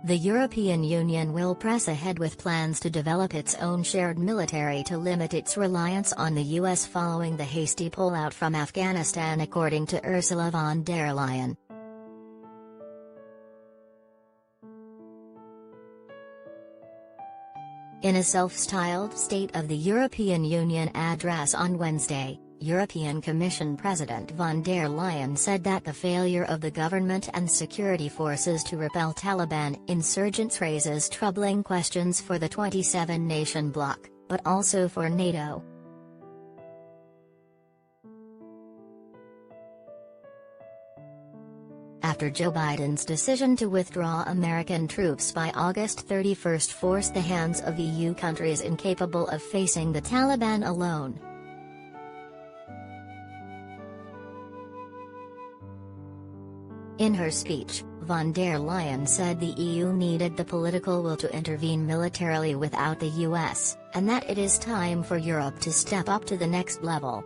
The European Union will press ahead with plans to develop its own shared military to limit its reliance on the US following the hasty pullout from Afghanistan, according to Ursula von der Leyen. In a self-styled State of the European Union address on Wednesday, European Commission President von der Leyen said that the failure of the government and security forces to repel Taliban insurgents raises troubling questions for the 27-nation bloc, but also for NATO. After Joe Biden's decision to withdraw American troops by August 31 forced the hands of EU countries incapable of facing the Taliban alone. In her speech, von der Leyen said the EU needed the political will to intervene militarily without the US, and that it is time for Europe to step up to the next level.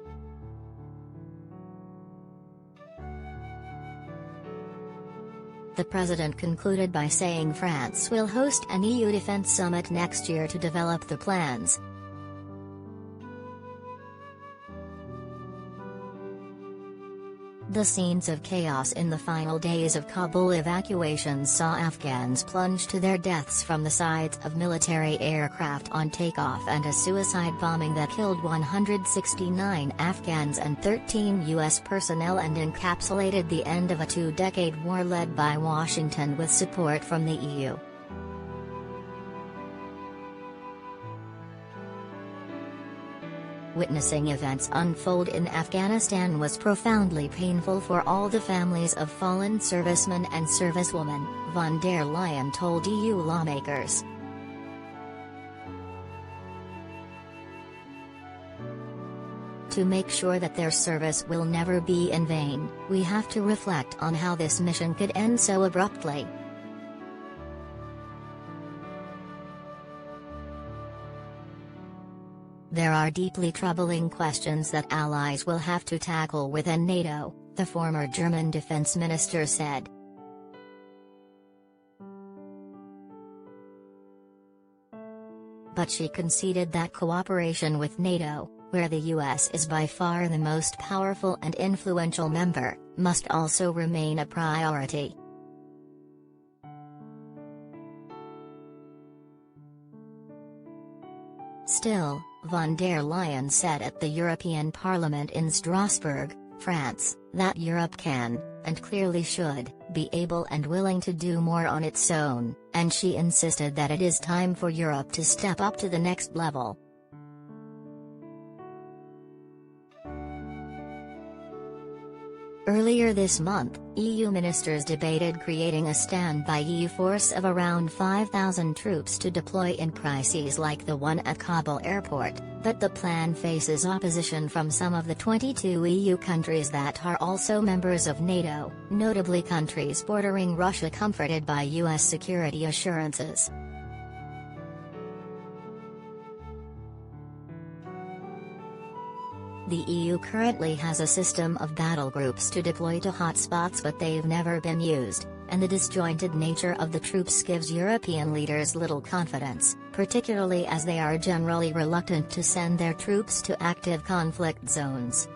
The president concluded by saying France will host an EU defense summit next year to develop the plans. The scenes of chaos in the final days of Kabul evacuations saw Afghans plunge to their deaths from the sides of military aircraft on takeoff, and a suicide bombing that killed 169 Afghans and 13 U.S. personnel and encapsulated the end of a two-decade war led by Washington with support from the EU. Witnessing events unfold in Afghanistan was profoundly painful for all the families of fallen servicemen and servicewomen, von der Leyen told EU lawmakers. To make sure that their service will never be in vain, we have to reflect on how this mission could end so abruptly. There are deeply troubling questions that allies will have to tackle within NATO, the former German defense minister said. But she conceded that cooperation with NATO, where the US is by far the most powerful and influential member, must also remain a priority. Still, von der Leyen said at the European Parliament in Strasbourg, France, that Europe can, and clearly should, be able and willing to do more on its own, and she insisted that it is time for Europe to step up to the next level. Earlier this month, EU ministers debated creating a standby EU force of around 5,000 troops to deploy in crises like the one at Kabul airport, but the plan faces opposition from some of the 22 EU countries that are also members of NATO, notably countries bordering Russia comforted by US security assurances. The EU currently has a system of battle groups to deploy to hotspots, but they've never been used, and the disjointed nature of the troops gives European leaders little confidence, particularly as they are generally reluctant to send their troops to active conflict zones.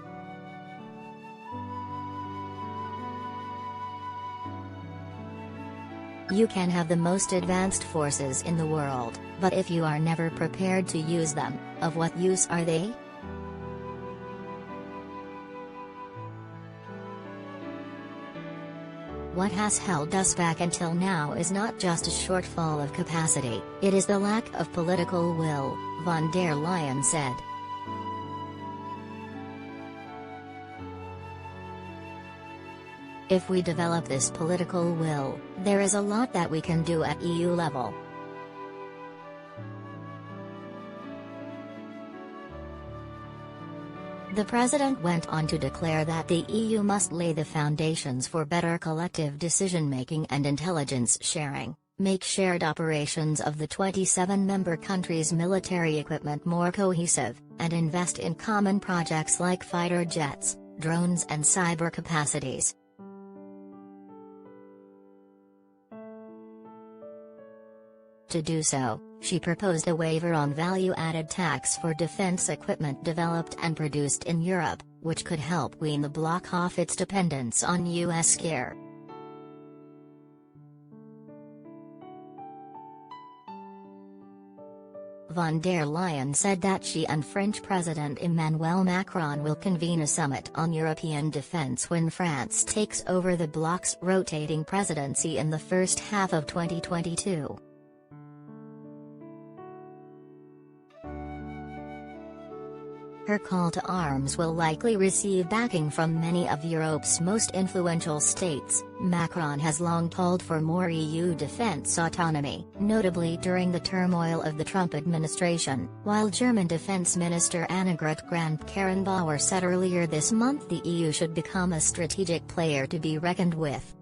You can have the most advanced forces in the world, but if you are never prepared to use them, of what use are they? What has held us back until now is not just a shortfall of capacity, it is the lack of political will, von der Leyen said. If we develop this political will, there is a lot that we can do at EU level. The president went on to declare that the EU must lay the foundations for better collective decision-making and intelligence sharing, make shared operations of the 27-member countries' military equipment more cohesive, and invest in common projects like fighter jets, drones and cyber capacities. To do so, she proposed a waiver on value-added tax for defense equipment developed and produced in Europe, which could help wean the bloc off its dependence on U.S. gear. Von der Leyen said that she and French President Emmanuel Macron will convene a summit on European defense when France takes over the bloc's rotating presidency in the first half of 2022. Her call to arms will likely receive backing from many of Europe's most influential states. Macron has long called for more EU defense autonomy, notably during the turmoil of the Trump administration, while German Defense Minister Annegret Kramp-Karrenbauer said earlier this month the EU should become a strategic player to be reckoned with.